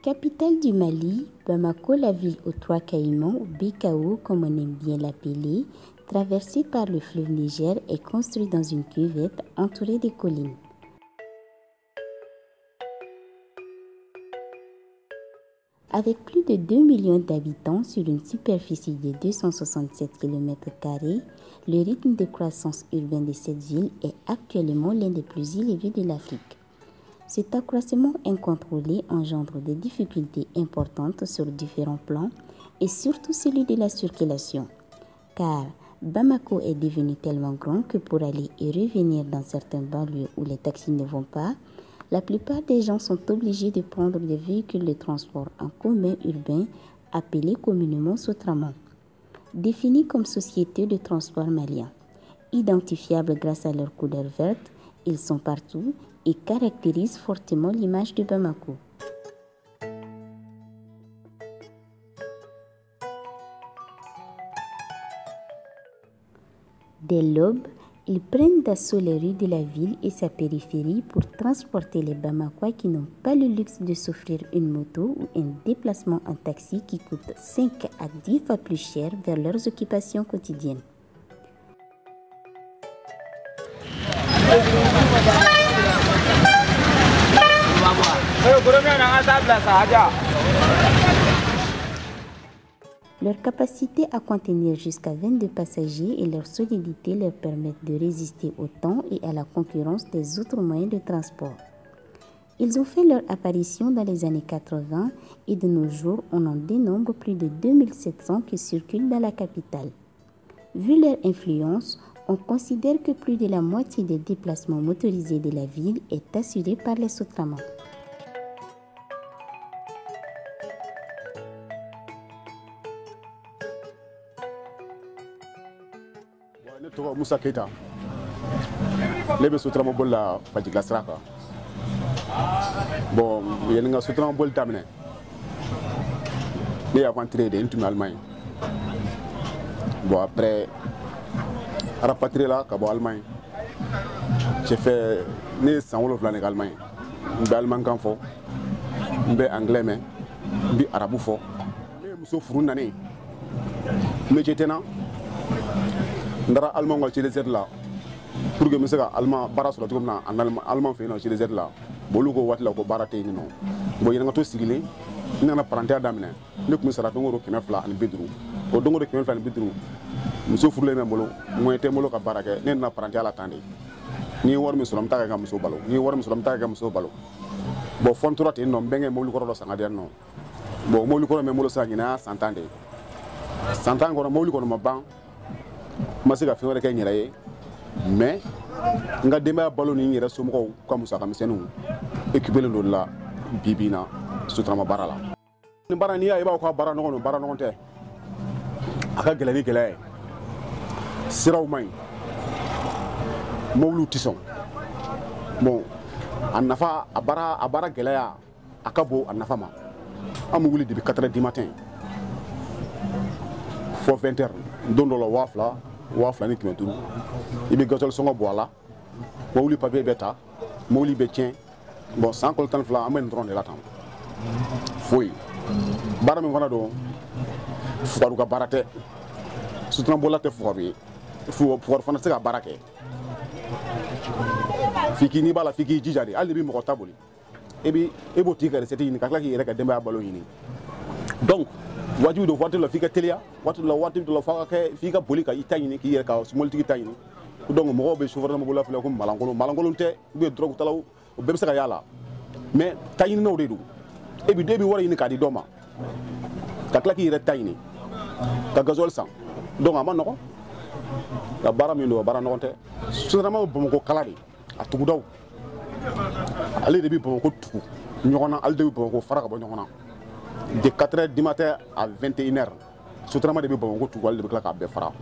Capitale du Mali, Bamako, la ville aux trois caïmans, ou BKO comme on aime bien l'appeler, traversée par le fleuve Niger, est construite dans une cuvette entourée de collines. Avec plus de 2 millions d'habitants sur une superficie de 267 km², le rythme de croissance urbaine de cette ville est actuellement l'un des plus élevés de l'Afrique. Cet accroissement incontrôlé engendre des difficultés importantes sur différents plans et surtout celui de la circulation, car Bamako est devenu tellement grand que pour aller et revenir dans certains banlieues où les taxis ne vont pas, la plupart des gens sont obligés de prendre des véhicules de transport en commun urbain appelés communément Sotraman. Définis comme société de transport malien. Identifiables grâce à leur couleur verte, ils sont partout et caractérisent fortement l'image de Bamako. Dès l'aube, ils prennent d'assaut les rues de la ville et sa périphérie pour transporter les Bamakois qui n'ont pas le luxe de s'offrir une moto ou un déplacement en taxi qui coûte 5 à 10 fois plus cher vers leurs occupations quotidiennes. Leur capacité à contenir jusqu'à 22 passagers et leur solidité leur permettent de résister au temps et à la concurrence des autres moyens de transport. Ils ont fait leur apparition dans les années 80 et de nos jours, on en dénombre plus de 2700 qui circulent dans la capitale. Vu leur influence, on considère que plus de la moitié des déplacements motorisés de la ville est assurée par les Sotraman. Ne tɔgɔ Musa Keita ne bɛ Sotrama boli la Fajigila sira kan bon yanni n ka Sotrama boli daminɛ ne ye aventuré de n tun bɛ Allemagne bon après rapatrié la ka bɔ Allemagne j'ai fait ne ye san 7 ne kɛ Allemagne n bɛ Allemagne fɔ n bɛ anglais mɛn n bɛ arabu fɔ ne ye muso furu nani métier tɛ n na n taara Allemagne ka CDZ la pour que n bɛ se ka Allemagne baara sɔrɔ cogo min na Allemagne fɛ yen nɔ CDZ la bon olu ko waati la ko baara tɛ yen nɔ bon yɛlɛ n ka to sigilen n nana parantiya daminɛ ne tun bɛ sara don o don 250 o don o don 250 muso furulen bɛ n bolo moyen tɛ n bolo ka baara kɛ ne nana parantiya la tan de ni ye wari min sɔrɔ n bɛ taa kɛ ka muso balo ni ye wari min sɔrɔ n bɛ taa kɛ ka muso balo bon fɔ n tora ten nɔ n bɛnkɛ mobili kɔrɔ dɔ san ka di yan nɔ bon mobili kɔrɔ min bɛ n bolo sisan ɲinan y'a san 10 de ye san 10 kɔnɔ mobili kɔnɔ ma ban n ma se ka fɛn wɛrɛ kɛ n yɛrɛ ye mais n ka denbaya balo ni n yɛrɛ somɔgɔw ka musaka misɛnninw équipelen don la bi bi in na Sotrama baara la. Nin baara n'i y'a ye i b'a fɔ ko baara nɔgɔ don baara nɔgɔ tɛ a ka gɛlɛn ni gɛlɛya ye siraw man ɲi mobiliw tɛ sɔn bon a nafa a baara gɛlɛya a ka bon a nafa ma an bɛ wuli depuis 4h du matin fɔ 20h don dɔ la 2000 ni 500 i bɛ gasoil sɔngɔ bɔ a la mobili papier bɛ ta mobili bɛ tiɲɛ bon san kalo 12 an bɛ nin dɔrɔn de la tan foyi baara min fana don fugaru ka baara tɛ Sotrama bɔla tɛ fugaru ye fugaru fana tɛ se ka baara kɛ f'i n'i b'a la f'i k'i jija de hali n'i bɛ mɔgɔ ta boli e b'o tigi ka recette ɲini ka tila k'i yɛrɛ ka denbaya balo ɲini donc wajibi don waati dɔ la f'i ka teliya waati dɔ la f'i ka boli ka i ta ɲini k'i yɛrɛ ka mobilitigi ta ɲini donc mɔgɔw bɛ chauffeur dama bolo filɛ ko malankolon tɛ ou bien drogue talaw o bɛɛ bɛ se ka y'a la mais ta ɲininaw de don e bɛ wari ɲini k'a di dɔ ma ka tila k'i yɛrɛ ta ɲini ka gasoil san donc a ma nɔgɔn ka baara min don baara nɔgɔn tɛ Sotrama bɛ Bamako kala de a tugudaw ale de bɛ Bamako tugu ɲɔgɔn na ale de bɛ Bamako fara ka bɔ ɲɔgɔn na de 4h du matin à 21h Sotrama de bɛ Bamako tugu ale de bɛ tila k'a bɛɛ fara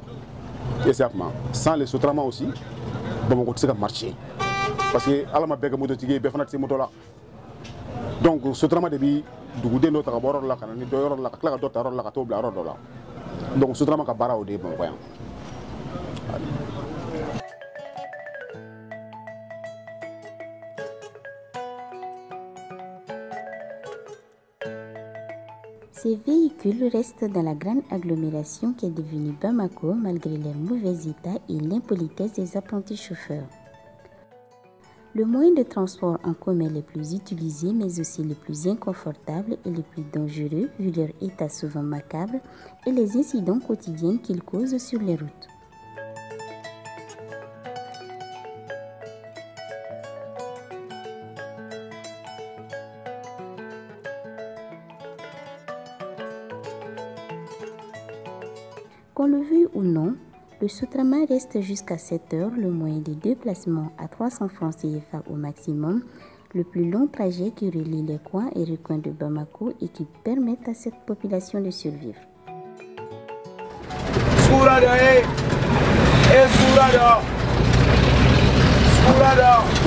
et c'est comment sans les Sotrama aussi Bamako tɛ se ka marcher parce que ala ma bɛɛ kɛ mototigi ye bɛɛ fana tɛ se moto la donc Sotrama de bɛ duguden dɔ ta ka bɔ yɔrɔ dɔ la ka na ni dɔ yɔrɔ la ka tila ka dɔ ta yɔrɔ la ka t'o bila yɔrɔ dɔ la donc Sotrama ka baara o de ye Bamako yan. Ces véhicules restent dans la grande agglomération qui est devenue Bamako malgré leur mauvais état et l'impolitesse des apprentis chauffeurs. Le moyen de transport en commun le plus utilisé, mais aussi le plus inconfortable et le plus dangereux, vu leur état souvent macabre et les incidents quotidiens qu'ils causent sur les routes. Qu'on le veuille ou non, le Sotrama reste jusqu'à 7 heures le moyen de déplacement à 300 francs CFA au maximum, le plus long trajet qui relie les coins et recoins de Bamako et qui permettent à cette population de survivre. Sourada.